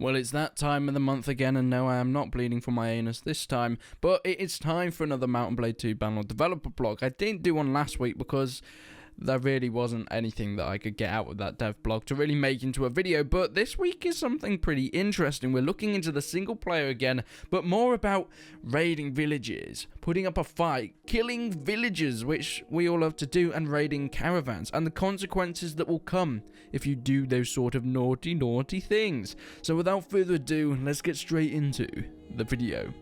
Well, it's that time of the month again, and no, I am not bleeding from my anus this time, but it is time for another Mount & Blade 2 Bannerlord developer blog. I didn't do one last week because there really wasn't anything that I could get out of that dev blog to really make into a video, but this week is something pretty interesting. We're looking into the single player again, but more about raiding villages, putting up a fight, killing villagers, which we all love to do, and raiding caravans, and the consequences that will come if you do those sort of naughty things. So without further ado, let's get straight into the video.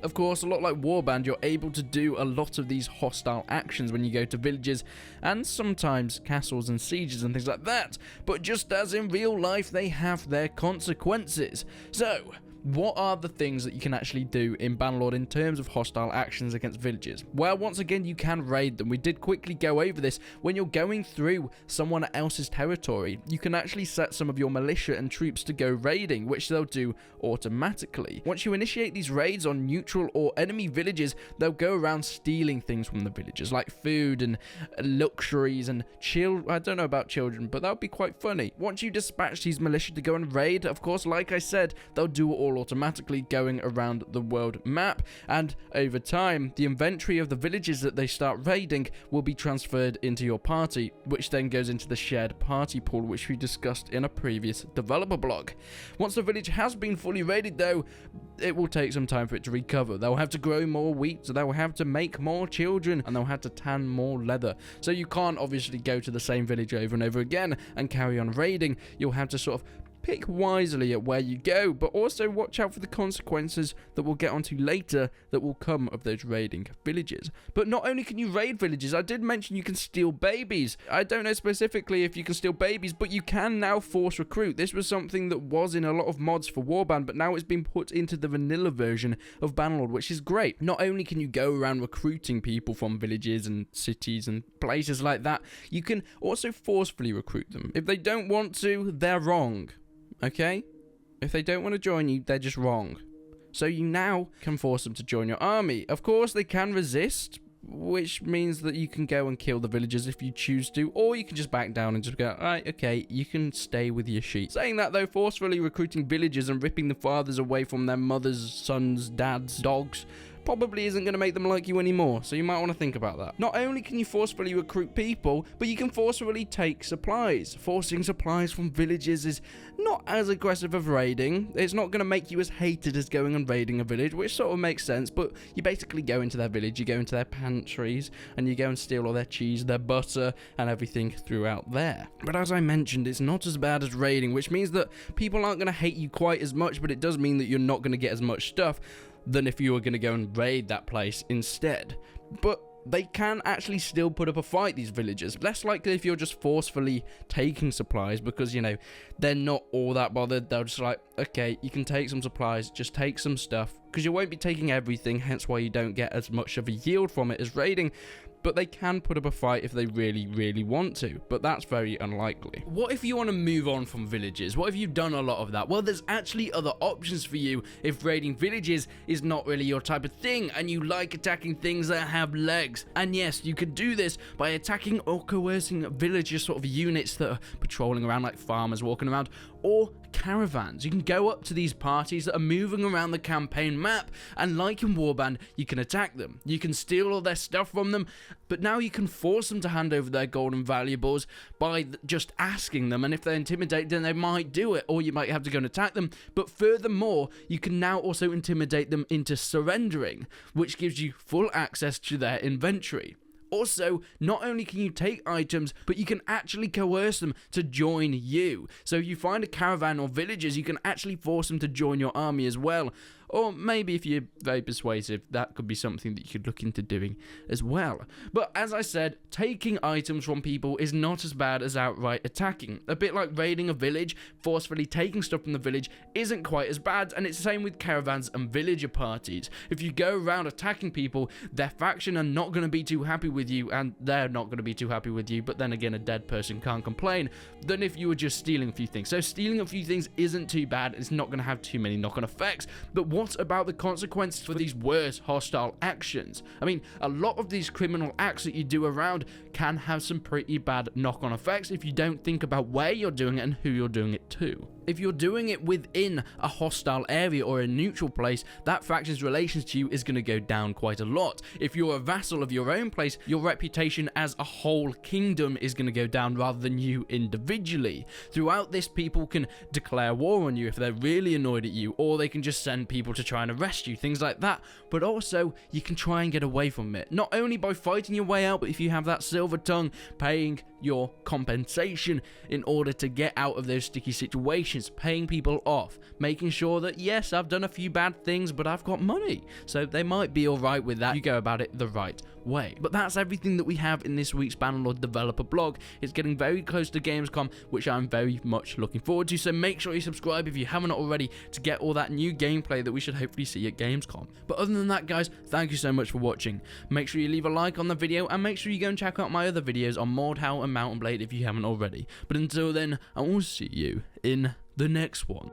Of course, a lot like Warband, you're able to do a lot of these hostile actions when you go to villages, and sometimes castles and sieges and things like that, but just as in real life, they have their consequences. So, what are the things that you can actually do in Bannerlord in terms of hostile actions against villages? Well, once again, you can raid them. We did quickly go over this. When you're going through someone else's territory, you can actually set some of your militia and troops to go raiding, which they'll do automatically. Once you initiate these raids on neutral or enemy villages, they'll go around stealing things from the villagers, like food and luxuries and I don't know about children, but that would be quite funny. Once you dispatch these militia to go and raid, of course, like I said, they'll do it all automatically going around the world map, and over time the inventory of the villages that they start raiding will be transferred into your party, which then goes into the shared party pool, which we discussed in a previous developer blog. Once the village has been fully raided though, it will take some time for it to recover. They'll have to grow more wheat, so they'll have to make more children, and they'll have to tan more leather. So you can't obviously go to the same village over and over again and carry on raiding. You'll have to sort of pick wisely at where you go, but also watch out for the consequences that we'll get onto later that will come of those raiding villages. But not only can you raid villages, I did mention you can steal babies. I don't know specifically if you can steal babies, but you can now force recruit. This was something that was in a lot of mods for Warband, but now it's been put into the vanilla version of Bannerlord, which is great. Not only can you go around recruiting people from villages and cities and places like that, you can also forcefully recruit them. If they don't want to, they're wrong. Okay? If they don't want to join you, they're just wrong. So you now can force them to join your army. Of course, they can resist, which means that you can go and kill the villagers if you choose to, or you can just back down and just go, alright, okay, you can stay with your sheep. Saying that though, forcefully recruiting villagers and ripping the fathers away from their mothers, sons, dads, dogs probably isn't going to make them like you anymore, so you might want to think about that. Not only can you forcefully recruit people, but you can forcefully take supplies. Forcing supplies from villages is not as aggressive as raiding. It's not going to make you as hated as going and raiding a village, which sort of makes sense, but you basically go into their village, you go into their pantries, and you go and steal all their cheese, their butter, and everything throughout there. But as I mentioned, it's not as bad as raiding, which means that people aren't going to hate you quite as much, but it does mean that you're not going to get as much stuff than if you were going to go and raid that place instead. But they can actually still put up a fight, these villagers. Less likely if you're just forcefully taking supplies, because, you know, they're not all that bothered. They're just like, okay, you can take some supplies, just take some stuff, because you won't be taking everything, hence why you don't get as much of a yield from it as raiding. But they can put up a fight if they really want to, but that's very unlikely. What if you want to move on from villages? What if you've done a lot of that? Well, there's actually other options for you if raiding villages is not really your type of thing and you like attacking things that have legs. And yes, you could do this by attacking or coercing villager sort of units that are patrolling around, like farmers walking around, or caravans. You can go up to these parties that are moving around the campaign map, and like in Warband, you can attack them. You can steal all their stuff from them, but now you can force them to hand over their gold and valuables by just asking them, and if they're intimidated, then they might do it, or you might have to go and attack them. But furthermore, you can now also intimidate them into surrendering, which gives you full access to their inventory. Also, not only can you take items, but you can actually coerce them to join you. So if you find a caravan or villagers, you can actually force them to join your army as well. Or maybe if you're very persuasive, that could be something that you could look into doing as well. But as I said, taking items from people is not as bad as outright attacking. A bit like raiding a village, forcefully taking stuff from the village isn't quite as bad, and it's the same with caravans and villager parties. If you go around attacking people, their faction are not going to be too happy with you, and they're not going to be too happy with you, but then again, a dead person can't complain, than if you were just stealing a few things. So stealing a few things isn't too bad, it's not going to have too many knock-on effects, but what about the consequences for these worse hostile actions? I mean, a lot of these criminal acts that you do around can have some pretty bad knock-on effects if you don't think about where you're doing it and who you're doing it to. If you're doing it within a hostile area or a neutral place, that faction's relations to you is going to go down quite a lot. If you're a vassal of your own place, your reputation as a whole kingdom is going to go down rather than you individually. Throughout this, people can declare war on you if they're really annoyed at you, or they can just send people to try and arrest you, things like that. But also, you can try and get away from it, not only by fighting your way out, but if you have that silver tongue, paying your compensation in order to get out of those sticky situations, paying people off, making sure that yes, I've done a few bad things, but I've got money, so they might be alright with that. You go about it the right way. But that's everything that we have in this week's Bannerlord developer blog. It's getting very close to Gamescom, which I'm very much looking forward to, so make sure you subscribe if you haven't already to get all that new gameplay that we should hopefully see at Gamescom. But other than that, guys, thank you so much for watching. Make sure you leave a like on the video, and make sure you go and check out my other videos on Mordhau and Mount & Blade if you haven't already. But until then, I will see you in the next one.